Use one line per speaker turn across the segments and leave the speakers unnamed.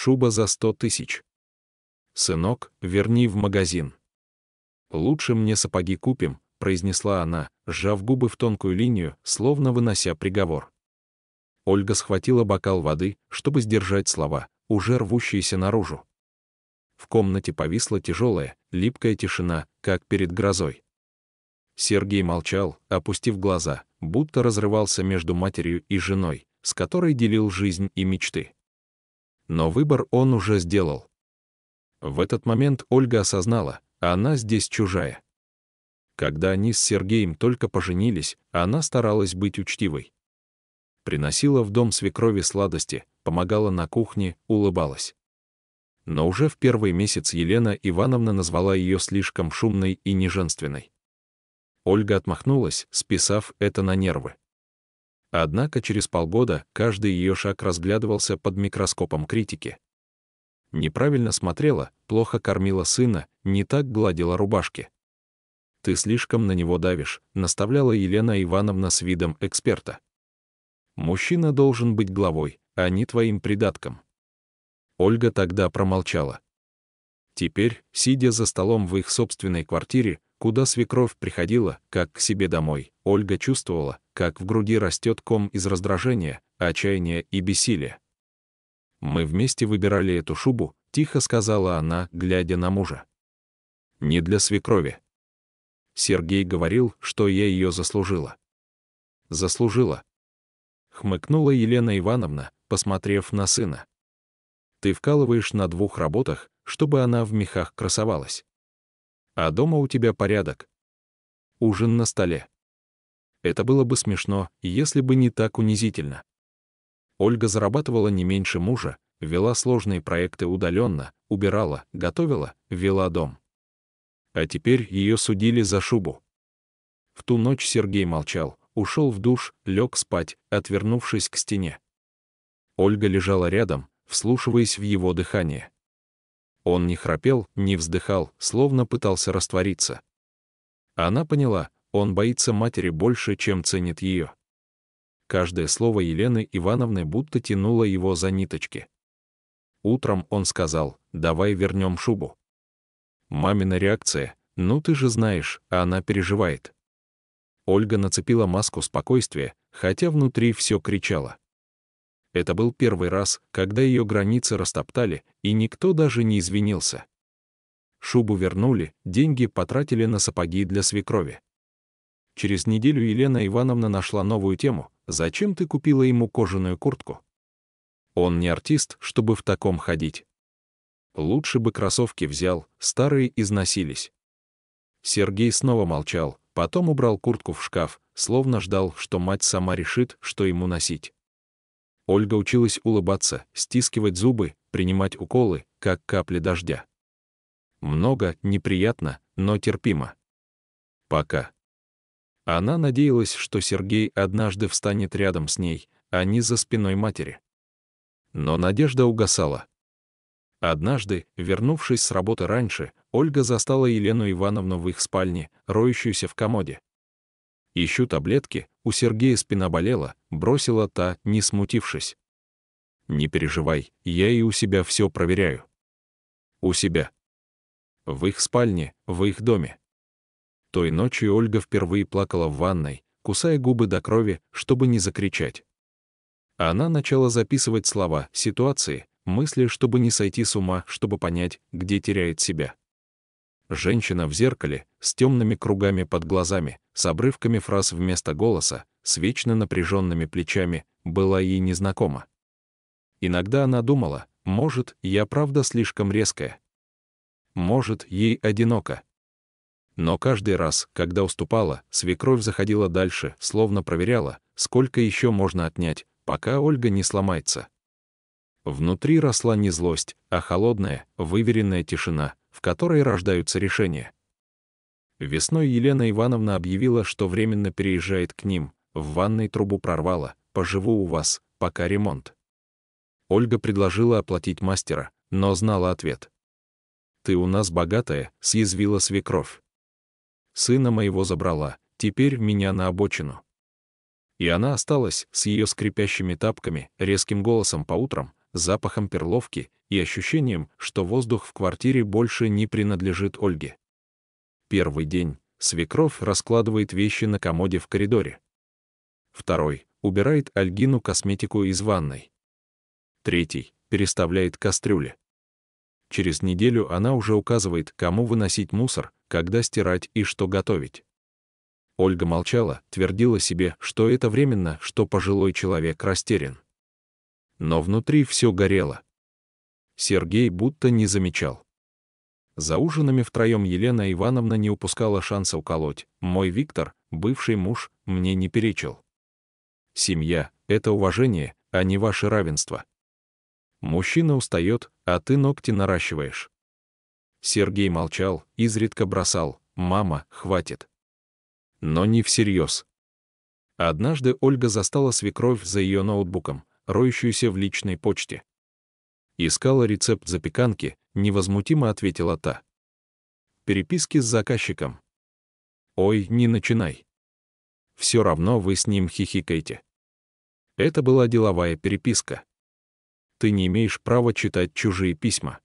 шуба за 100 тысяч. Сынок, верни в магазин. Лучше мне сапоги купим, произнесла она, сжав губы в тонкую линию, словно вынося приговор. Ольга схватила бокал воды, чтобы сдержать слова, уже рвущиеся наружу. В комнате повисла тяжелая, липкая тишина, как перед грозой. Сергей молчал, опустив глаза, будто разрывался между матерью и женой, с которой делил жизнь и мечты. Но выбор он уже сделал. В этот момент Ольга осознала, она здесь чужая. Когда они с Сергеем только поженились, она старалась быть учтивой. Приносила в дом свекрови сладости, помогала на кухне, улыбалась. Но уже в первый месяц Елена Ивановна назвала ее слишком шумной и неженственной. Ольга отмахнулась, списав это на нервы. Однако через полгода каждый ее шаг разглядывался под микроскопом критики. Неправильно смотрела, плохо кормила сына, не так гладила рубашки. «Ты слишком на него давишь», — наставляла Елена Ивановна с видом эксперта. «Мужчина должен быть главой, а не твоим придатком». Ольга тогда промолчала. Теперь, сидя за столом в их собственной квартире, куда свекровь приходила, как к себе домой, Ольга чувствовала, как в груди растет ком из раздражения, отчаяния и бессилия. «Мы вместе выбирали эту шубу», — тихо сказала она, глядя на мужа. «Не для свекрови. Сергей говорил, что я ее заслужила». «Заслужила», — хмыкнула Елена Ивановна, посмотрев на сына. «Ты вкалываешь на 2 работах, чтобы она в мехах красовалась. А дома у тебя порядок. Ужин на столе. Это было бы смешно, если бы не так унизительно». Ольга зарабатывала не меньше мужа, вела сложные проекты удаленно, убирала, готовила, вела дом. А теперь ее судили за шубу. В ту ночь Сергей молчал, ушел в душ, лег спать, отвернувшись к стене. Ольга лежала рядом, вслушиваясь в его дыхание. Он не храпел, не вздыхал, словно пытался раствориться. Она поняла, он боится матери больше, чем ценит ее. Каждое слово Елены Ивановны будто тянуло его за ниточки. Утром он сказал: «Давай вернем шубу». Мамина реакция: «Ну ты же знаешь, она переживает». Ольга нацепила маску спокойствия, хотя внутри все кричало. Это был первый раз, когда ее границы растоптали, и никто даже не извинился. Шубу вернули, деньги потратили на сапоги для свекрови. Через неделю Елена Ивановна нашла новую тему: «Зачем ты купила ему кожаную куртку? Он не артист, чтобы в таком ходить. Лучше бы кроссовки взял, старые износились». Сергей снова молчал, потом убрал куртку в шкаф, словно ждал, что мать сама решит, что ему носить. Ольга училась улыбаться, стискивать зубы, принимать уколы, как капли дождя. Много, неприятно, но терпимо. Пока. Она надеялась, что Сергей однажды встанет рядом с ней, а не за спиной матери. Но надежда угасала. Однажды, вернувшись с работы раньше, Ольга застала Елену Ивановну в их спальне, роющуюся в комоде. «Ищу таблетки», у Сергея спина болела, бросила та, не смутившись. «Не переживай, я и у себя все проверяю». «У себя». В их спальне, в их доме. Той ночью Ольга впервые плакала в ванной, кусая губы до крови, чтобы не закричать. Она начала записывать слова, ситуации, мысли, чтобы не сойти с ума, чтобы понять, где теряет себя. Женщина в зеркале, с темными кругами под глазами, с обрывками фраз вместо голоса, с вечно напряженными плечами, была ей незнакома. Иногда она думала: может, я правда слишком резкая. Может, ей одиноко. Но каждый раз, когда уступала, свекровь заходила дальше, словно проверяла, сколько еще можно отнять, пока Ольга не сломается. Внутри росла не злость, а холодная, выверенная тишина, в которой рождаются решения. Весной Елена Ивановна объявила, что временно переезжает к ним, в ванной трубу прорвала: «Поживу у вас, пока ремонт». Ольга предложила оплатить мастера, но знала ответ. «Ты у нас богатая», — съязвила свекровь. «Сына моего забрала, теперь меня на обочину». И она осталась с ее скрипящими тапками, резким голосом по утрам, запахом перловки и ощущением, что воздух в квартире больше не принадлежит Ольге. Первый день свекровь раскладывает вещи на комоде в коридоре. Второй убирает Альгину косметику из ванной. Третий переставляет кастрюли. Через неделю она уже указывает, кому выносить мусор, когда стирать и что готовить. Ольга молчала, твердила себе, что это временно, что пожилой человек растерян. Но внутри все горело. Сергей будто не замечал. За ужинами втроем Елена Ивановна не упускала шанса уколоть: «Мой Виктор, бывший муж, мне не перечил. Семья — это уважение, а не ваше равенство. Мужчина устает, а ты ногти наращиваешь». Сергей молчал, изредка бросал: «Мама, хватит». Но не всерьез. Однажды Ольга застала свекровь за ее ноутбуком, роющуюся в личной почте. «Искала рецепт запеканки», — невозмутимо ответила та. «Переписки с заказчиком». «Ой, не начинай. Все равно вы с ним хихикаете». Это была деловая переписка. Ты не имеешь права читать чужие письма.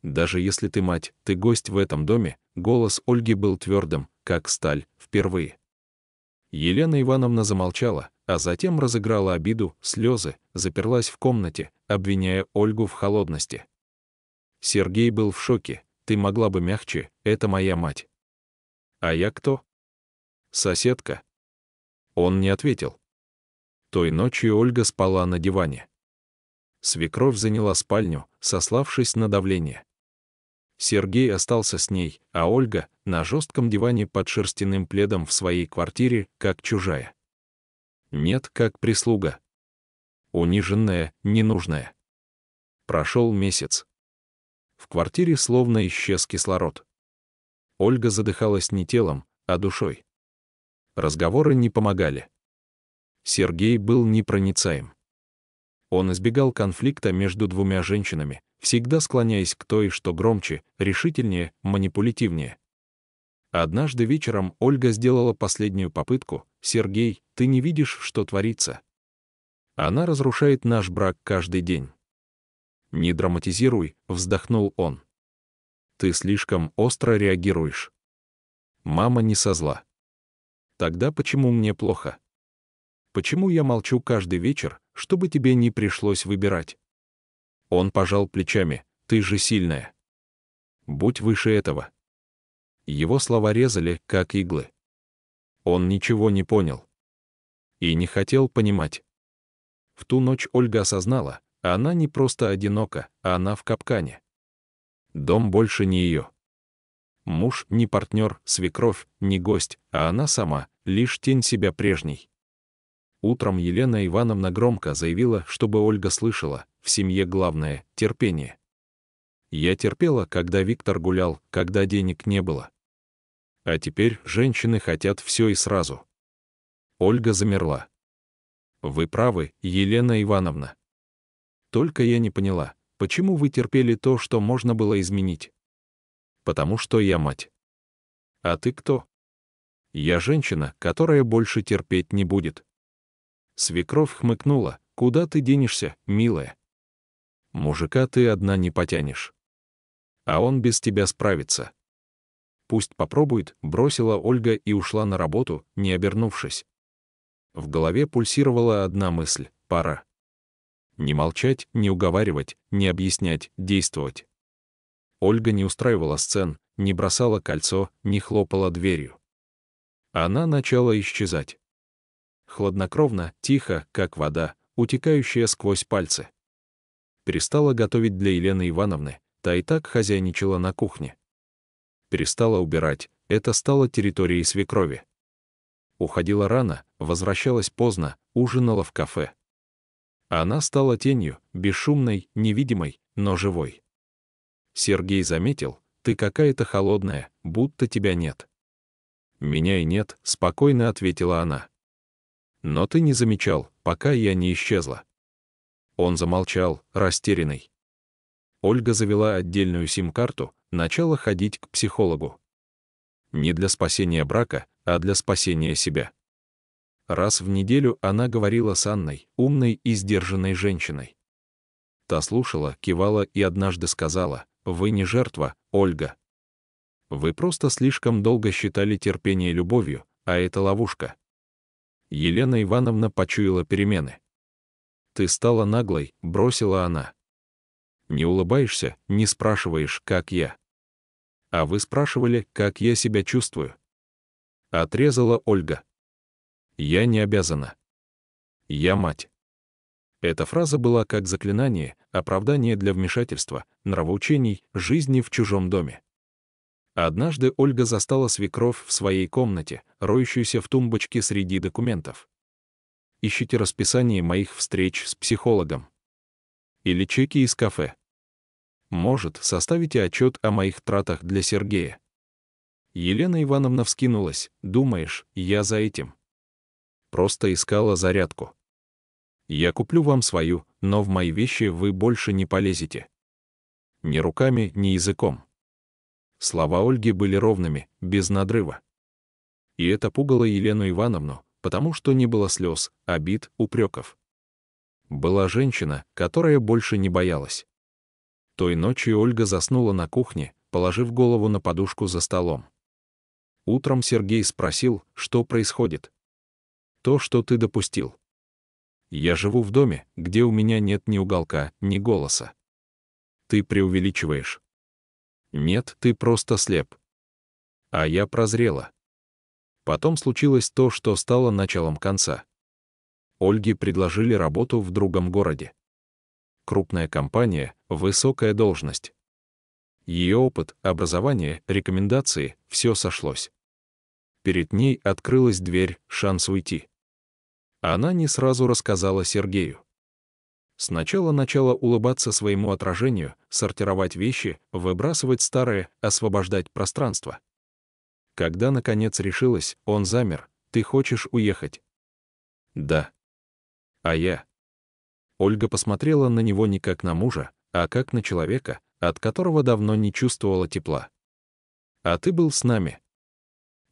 Даже если ты мать, ты гость в этом доме. Голос Ольги был твердым, как сталь, впервые. Елена Ивановна замолчала, а затем разыграла обиду, слезы, заперлась в комнате, обвиняя Ольгу в холодности. Сергей был в шоке. «Ты могла бы мягче, это моя мать». «А я кто?» «Соседка». Он не ответил. Той ночью Ольга спала на диване. Свекровь заняла спальню, сославшись на давление. Сергей остался с ней, а Ольга — на жестком диване под шерстяным пледом в своей квартире, как чужая. Нет, как прислуга. Униженная, ненужная. Прошел месяц. В квартире словно исчез кислород. Ольга задыхалась не телом, а душой. Разговоры не помогали. Сергей был непроницаем. Он избегал конфликта между двумя женщинами, всегда склоняясь к той, что громче, решительнее, манипулятивнее. Однажды вечером Ольга сделала последнюю попытку: «Сергей, ты не видишь, что творится? Она разрушает наш брак каждый день». «Не драматизируй», — вздохнул он. «Ты слишком остро реагируешь. Мама не со зла. Тогда почему мне плохо? Почему я молчу каждый вечер, чтобы тебе не пришлось выбирать?» Он пожал плечами: «Ты же сильная. Будь выше этого». Его слова резали, как иглы. Он ничего не понял. И не хотел понимать. В ту ночь Ольга осознала, она не просто одинока, а она в капкане. Дом больше не ее. Муж не партнер, свекровь не гость, а она сама, лишь тень себя прежней. Утром Елена Ивановна громко заявила, чтобы Ольга слышала: в семье главное — терпение. Я терпела, когда Виктор гулял, когда денег не было. А теперь женщины хотят все и сразу. Ольга замерла. Вы правы, Елена Ивановна. Только я не поняла, почему вы терпели то, что можно было изменить? Потому что я мать. А ты кто? Я женщина, которая больше терпеть не будет. Свекровь хмыкнула: куда ты денешься, милая? Мужика ты одна не потянешь. А он без тебя справится. Пусть попробует, бросила Ольга и ушла на работу, не обернувшись. В голове пульсировала одна мысль: пора. Не молчать, не уговаривать, не объяснять, действовать. Ольга не устраивала сцен, не бросала кольцо, не хлопала дверью. Она начала исчезать. Хладнокровно, тихо, как вода, утекающая сквозь пальцы. Перестала готовить для Елены Ивановны, та и так хозяйничала на кухне. Перестала убирать, это стало территорией свекрови. Уходила рано, возвращалась поздно, ужинала в кафе. Она стала тенью, бесшумной, невидимой, но живой. Сергей заметил: ты какая-то холодная, будто тебя нет. Меня и нет, спокойно ответила она. Но ты не замечал, пока я не исчезла. Он замолчал, растерянный. Ольга завела отдельную сим-карту, начала ходить к психологу. Не для спасения брака, а для спасения себя. Раз в неделю она говорила с Анной, умной и сдержанной женщиной. Та слушала, кивала и однажды сказала: «Вы не жертва, Ольга. Вы просто слишком долго считали терпение любовью, а это ловушка». Елена Ивановна почуяла перемены. «Ты стала наглой», — бросила она. «Не улыбаешься, не спрашиваешь, как я. А вы спрашивали, как я себя чувствую». Отрезала Ольга. «Я не обязана. Я мать». Эта фраза была как заклинание, оправдание для вмешательства, нравоучений, жизни в чужом доме. Однажды Ольга застала свекровь в своей комнате, роющуюся в тумбочке среди документов. «Ищите расписание моих встреч с психологом. Или чеки из кафе. Может, составите отчет о моих тратах для Сергея». Елена Ивановна вскинулась: «Думаешь, я за этим? Просто искала зарядку. Я куплю вам свою, но в мои вещи вы больше не полезете. Ни руками, ни языком». Слова Ольги были ровными, без надрыва. И это пугало Елену Ивановну, потому что не было слез, обид, упреков. Была женщина, которая больше не боялась. Той ночью Ольга заснула на кухне, положив голову на подушку за столом. Утром Сергей спросил, что происходит. «То, что ты допустил. Я живу в доме, где у меня нет ни уголка, ни голоса. Ты преувеличиваешь. Нет, ты просто слеп». А я прозрела. Потом случилось то, что стало началом конца. Ольге предложили работу в другом городе. Крупная компания, высокая должность. Ее опыт, образование, рекомендации — все сошлось. Перед ней открылась дверь, шанс уйти. Она не сразу рассказала Сергею. Сначала начала улыбаться своему отражению, сортировать вещи, выбрасывать старое, освобождать пространство. Когда, наконец, решилась, он замер. «Ты хочешь уехать?» «Да». «А я?» Ольга посмотрела на него не как на мужа, а как на человека, от которого давно не чувствовала тепла. «А ты был с нами?»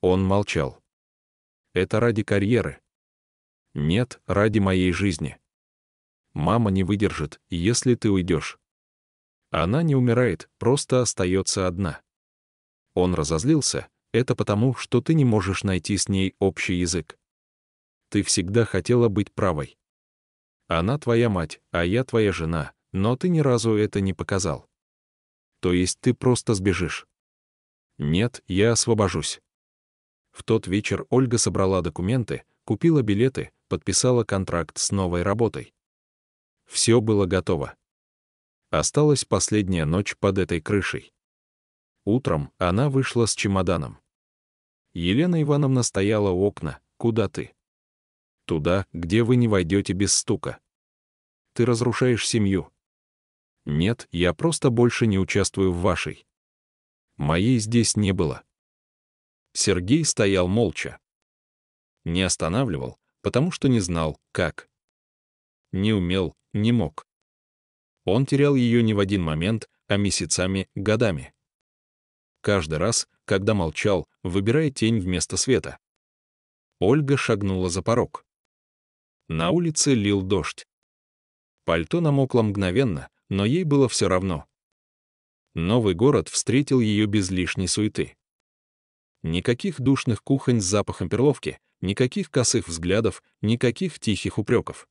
Он молчал. «Это ради карьеры?» «Нет, ради моей жизни. Мама не выдержит, если ты уйдешь. Она не умирает, просто остается одна». Он разозлился. «Это потому, что ты не можешь найти с ней общий язык. Ты всегда хотела быть правой. Она твоя мать, а я твоя жена, но ты ни разу это не показал. То есть ты просто сбежишь?» «Нет, я освобожусь». В тот вечер Ольга собрала документы, купила билеты, подписала контракт с новой работой. Все было готово. Осталась последняя ночь под этой крышей. Утром она вышла с чемоданом. Елена Ивановна стояла у окна. «Куда ты?» «Туда, где вы не войдете без стука. Ты разрушаешь семью». «Нет, я просто больше не участвую в вашей. Моей здесь не было». Сергей стоял молча. Не останавливал, потому что не знал, как. Не умел, не мог. Он терял ее не в один момент, а месяцами, годами. Каждый раз, когда молчал, выбирая тень вместо света. Ольга шагнула за порог. На улице лил дождь. Пальто намокло мгновенно, но ей было все равно. Новый город встретил ее без лишней суеты. Никаких душных кухонь с запахом перловки, никаких косых взглядов, никаких тихих упреков.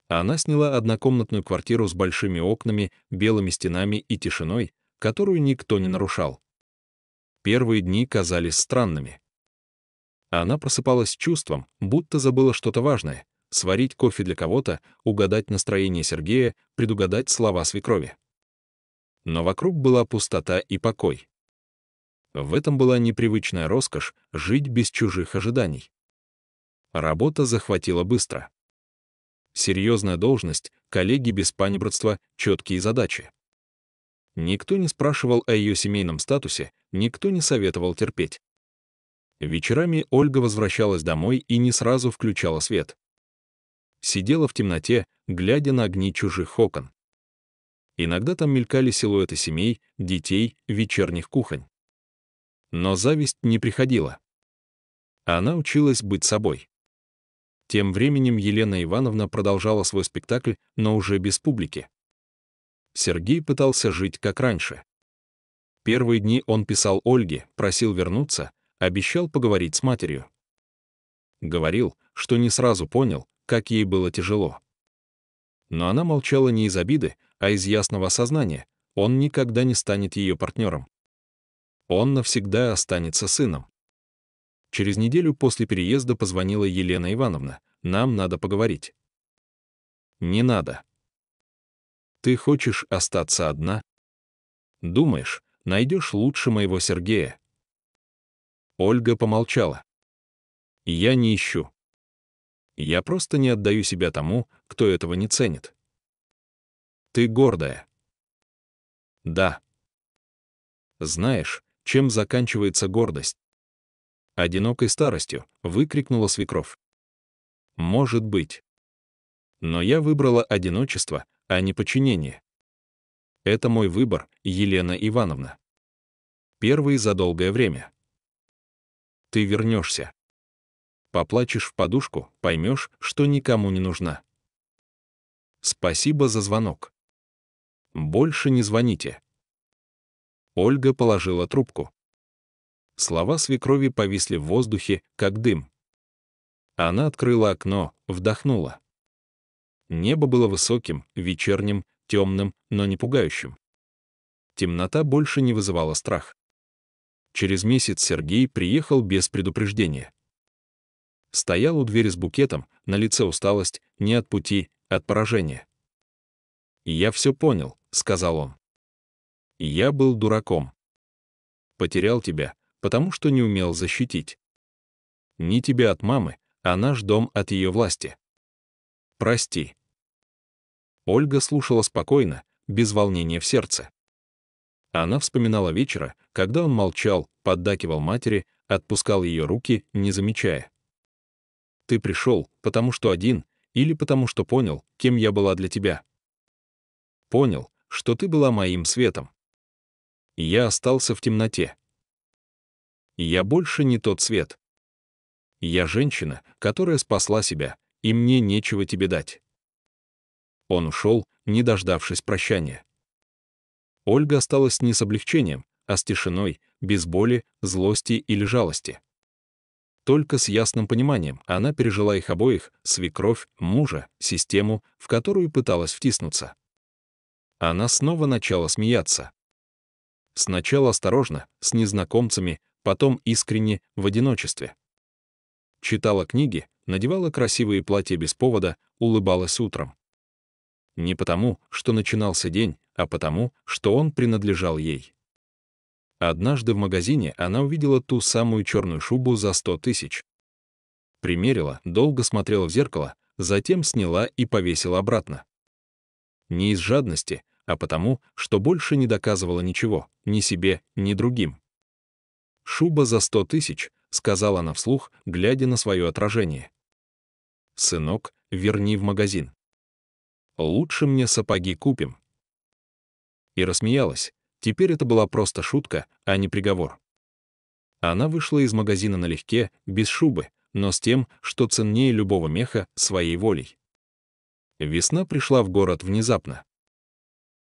Она сняла однокомнатную квартиру с большими окнами, белыми стенами и тишиной, которую никто не нарушал. Первые дни казались странными. Она просыпалась с чувством, будто забыла что-то важное: сварить кофе для кого-то, угадать настроение Сергея, предугадать слова свекрови. Но вокруг была пустота и покой. В этом была непривычная роскошь — жить без чужих ожиданий. Работа захватила быстро. Серьезная должность, коллеги без панибратства, четкие задачи. Никто не спрашивал о ее семейном статусе, никто не советовал терпеть. Вечерами Ольга возвращалась домой и не сразу включала свет. Сидела в темноте, глядя на огни чужих окон. Иногда там мелькали силуэты семей, детей, вечерних кухонь. Но зависть не приходила. Она училась быть собой. Тем временем Елена Ивановна продолжала свой спектакль, но уже без публики. Сергей пытался жить как раньше. Первые дни он писал Ольге, просил вернуться, обещал поговорить с матерью. Говорил, что не сразу понял, как ей было тяжело. Но она молчала не из обиды, а из ясного осознания: он никогда не станет ее партнером. Он навсегда останется сыном. Через неделю после переезда позвонила Елена Ивановна: «Нам надо поговорить». «Не надо. Ты хочешь остаться одна? Думаешь, найдешь лучше моего Сергея?» Ольга помолчала. «Я не ищу. Я просто не отдаю себя тому, кто этого не ценит». «Ты гордая». «Да». «Знаешь, чем заканчивается гордость?» «Одинокой старостью», — выкрикнула свекровь. «Может быть. Но я выбрала одиночество, а не подчинение. Это мой выбор, Елена Ивановна. Первый за долгое время. Ты вернешься. Поплачешь в подушку, поймешь, что никому не нужна. Спасибо за звонок. Больше не звоните». Ольга положила трубку. Слова свекрови повисли в воздухе, как дым. Она открыла окно, вдохнула. Небо было высоким, вечерним, темным, но не пугающим. Темнота больше не вызывала страх. Через месяц Сергей приехал без предупреждения. Стоял у двери с букетом, на лице усталость, не от пути, от поражения. «Я все понял», — сказал он. «Я был дураком. Потерял тебя, потому что не умел защитить. Не тебя от мамы, а наш дом от ее власти. Прости». Ольга слушала спокойно, без волнения в сердце. Она вспоминала вечера, когда он молчал, поддакивал матери, отпускал ее руки, не замечая. «Ты пришел, потому что один, или потому что понял, кем я была для тебя?» «Понял, что ты была моим светом. Я остался в темноте. Я больше не тот свет. Я женщина, которая спасла себя, и мне нечего тебе дать». Он ушел, не дождавшись прощания. Ольга осталась не с облегчением, а с тишиной, без боли, злости или жалости. Только с ясным пониманием она пережила их обоих, свекровь, мужа, систему, в которую пыталась втиснуться. Она снова начала смеяться. Сначала осторожно, с незнакомцами, потом искренне, в одиночестве. Читала книги, надевала красивые платья без повода, улыбалась утром. Не потому, что начинался день, а потому, что он принадлежал ей. Однажды в магазине она увидела ту самую черную шубу за 100 тысяч. Примерила, долго смотрела в зеркало, затем сняла и повесила обратно. Не из жадности, а потому, что больше не доказывала ничего, ни себе, ни другим. «Шуба за 100 тысяч», — сказала она вслух, глядя на свое отражение. «Сынок, верни в магазин. Лучше мне сапоги купим». И рассмеялась. Теперь это была просто шутка, а не приговор. Она вышла из магазина налегке, без шубы, но с тем, что ценнее любого меха, своей волей. Весна пришла в город внезапно.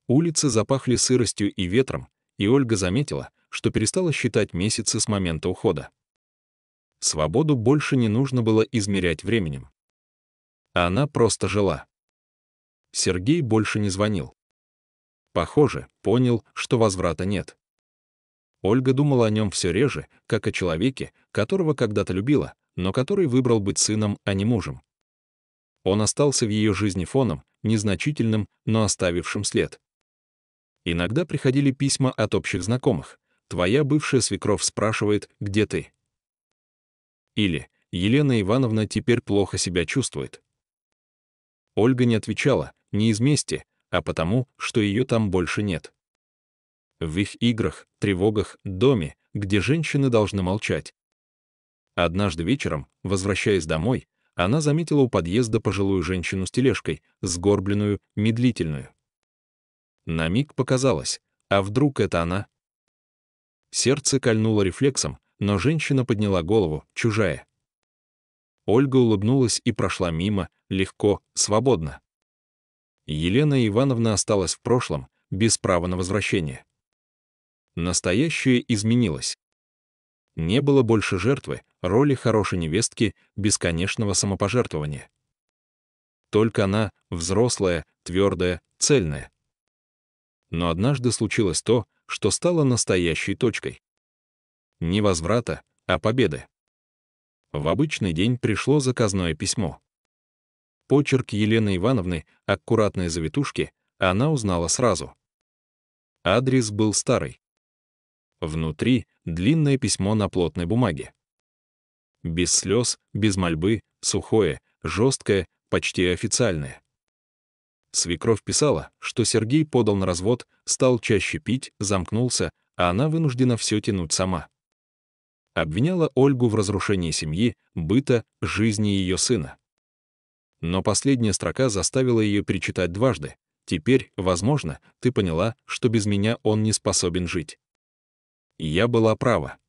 Улицы запахли сыростью и ветром, и Ольга заметила, что перестала считать месяцы с момента ухода. Свободу больше не нужно было измерять временем. Она просто жила. Сергей больше не звонил. Похоже, понял, что возврата нет. Ольга думала о нем все реже, как о человеке, которого когда-то любила, но который выбрал быть сыном, а не мужем. Он остался в ее жизни фоном, незначительным, но оставившим след. Иногда приходили письма от общих знакомых. «Твоя бывшая свекровь спрашивает, где ты?» Или «Елена Ивановна теперь плохо себя чувствует». Ольга не отвечала, не из мести, а потому, что ее там больше нет. В их играх, тревогах, доме, где женщины должны молчать. Однажды вечером, возвращаясь домой, она заметила у подъезда пожилую женщину с тележкой, сгорбленную, медлительную. На миг показалось, а вдруг это она? Сердце кольнуло рефлексом, но женщина подняла голову, чужая. Ольга улыбнулась и прошла мимо, легко, свободно. Елена Ивановна осталась в прошлом, без права на возвращение. Настоящее изменилось. Не было больше жертвы, роли хорошей невестки, бесконечного самопожертвования. Только она, взрослая, твердая, цельная. Но однажды случилось то, что стало настоящей точкой. Не возврата, а победы. В обычный день пришло заказное письмо. Почерк Елены Ивановны, аккуратные завитушки, она узнала сразу. Адрес был старый. Внутри длинное письмо на плотной бумаге. Без слез, без мольбы, сухое, жесткое, почти официальное. Свекровь писала, что Сергей подал на развод, стал чаще пить, замкнулся, а она вынуждена все тянуть сама. Обвиняла Ольгу в разрушении семьи, быта, жизни ее сына. Но последняя строка заставила ее перечитать дважды. «Теперь, возможно, ты поняла, что без меня он не способен жить». И я была права.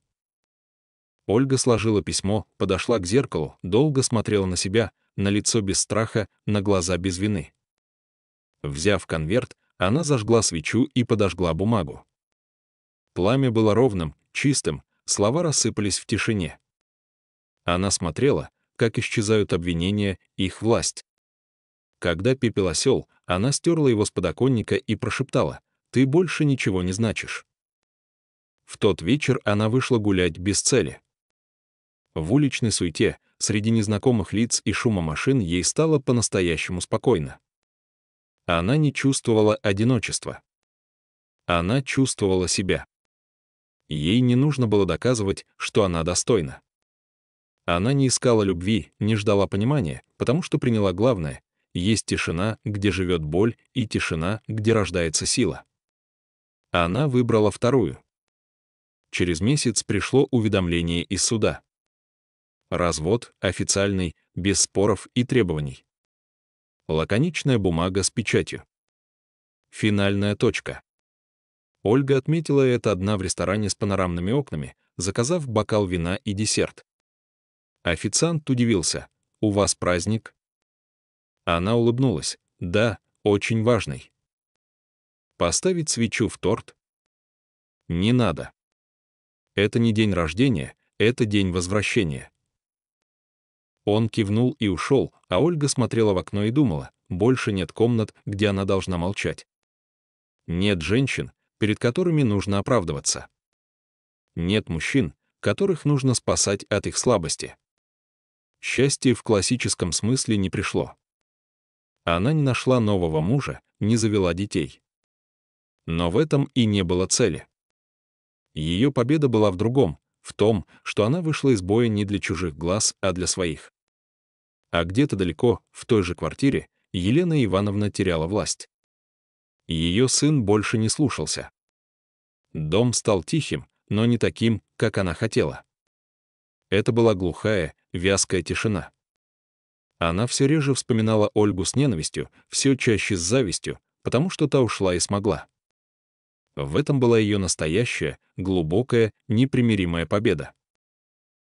Ольга сложила письмо, подошла к зеркалу, долго смотрела на себя, на лицо без страха, на глаза без вины. Взяв конверт, она зажгла свечу и подожгла бумагу. Пламя было ровным, чистым, слова рассыпались в тишине. Она смотрела, как исчезают обвинения, их власть. Когда пепел осел, она стерла его с подоконника и прошептала: «Ты больше ничего не значишь». В тот вечер она вышла гулять без цели. В уличной суете, среди незнакомых лиц и шума машин ей стало по-настоящему спокойно. Она не чувствовала одиночества. Она чувствовала себя. Ей не нужно было доказывать, что она достойна. Она не искала любви, не ждала понимания, потому что приняла главное — есть тишина, где живет боль, и тишина, где рождается сила. Она выбрала вторую. Через месяц пришло уведомление из суда. Развод, официальный, без споров и требований. Лаконичная бумага с печатью. Финальная точка. Ольга отметила это одна в ресторане с панорамными окнами, заказав бокал вина и десерт. Официант удивился: «У вас праздник?» Она улыбнулась: «Да, очень важный». «Поставить свечу в торт?» «Не надо. Это не день рождения, это день возвращения». Он кивнул и ушел, а Ольга смотрела в окно и думала: больше нет комнат, где она должна молчать. Нет женщин, перед которыми нужно оправдываться. Нет мужчин, которых нужно спасать от их слабости. Счастье в классическом смысле не пришло. Она не нашла нового мужа, не завела детей. Но в этом и не было цели. Ее победа была в другом, в том, что она вышла из боя не для чужих глаз, а для своих. А где-то далеко, в той же квартире, Елена Ивановна теряла власть. Ее сын больше не слушался. Дом стал тихим, но не таким, как она хотела. Это была глухая, вязкая тишина. Она все реже вспоминала Ольгу с ненавистью, все чаще с завистью, потому что та ушла и смогла. В этом была ее настоящая, глубокая, непримиримая победа.